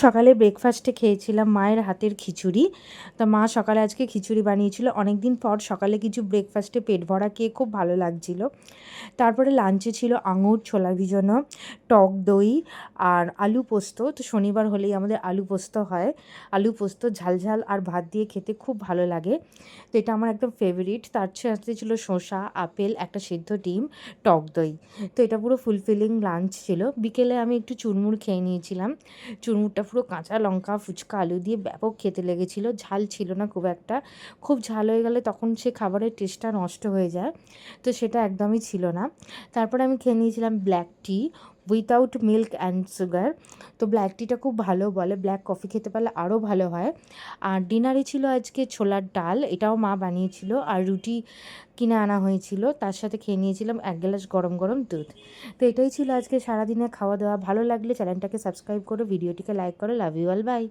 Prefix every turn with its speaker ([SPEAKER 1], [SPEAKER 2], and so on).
[SPEAKER 1] সকালে ব্রেকফাস্টে খেয়েছিলাম মায়ের হাতের খিচুড়ি। তো মা সকালে আজকে খিচুড়ি বানিয়েছিল। অনেক দিন পর সকালে কিছু ব্রেকফাস্টে পেট ভরা খেয়ে খুব ভালো লাগছিল। তারপরে লাঞ্চে ছিল আঙুর, ছোলা ভিজানো, টক দই আর আলু পোস্ত। তো শনিবার হলেই আমাদের আলু পোস্ত হয়। আলু পোস্ত ঝাল ঝাল আর ভাত দিয়ে খেতে খুব ভালো লাগে। তো এটা আমার একদম ফেভারিট। তার সাথে ছিল শসা, আপেল, একটা সেদ্ধ ডিম, টক দই। তো এটা পুরো ফুলফিলিং লাঞ্চ ছিল। বিকেলে আমি একটু চুরমুর খেয়ে নিয়েছিলাম। চুরমুরটা পুরো কাঁচা লঙ্কা, ফুচকা, আলু দিয়ে ব্যাপক খেতে লেগেছিল। ঝাল ছিল না খুব একটা। খুব ঝাল হয়ে গেলে তখন সে খাবারের টেস্টটা নষ্ট হয়ে যায়। তো সেটা একদমই ছিল না। তারপরে আমি খেয়ে নিয়েছিলাম black T without milk and sugar. তো ব্ল্যাক টিটা খুব ভালো বলে, ব্ল্যাক কফি খেতে পারলে আরও ভালো হয়। আর ডিনারে ছিল আজকে ছোলার ডাল, এটাও মা বানিয়েছিল, আর রুটি কিনে আনা হয়েছিল। তার সাথে খেয়ে নিয়েছিলাম 1 গ্লাস গরম গরম দুধ। তো এটাই ছিল আজকে সারাদিনের খাওয়া দাওয়া। ভালো লাগলে চ্যানেলটাকে সাবস্ক্রাইব করো, ভিডিওটিকে লাইক করো। Love you all, by.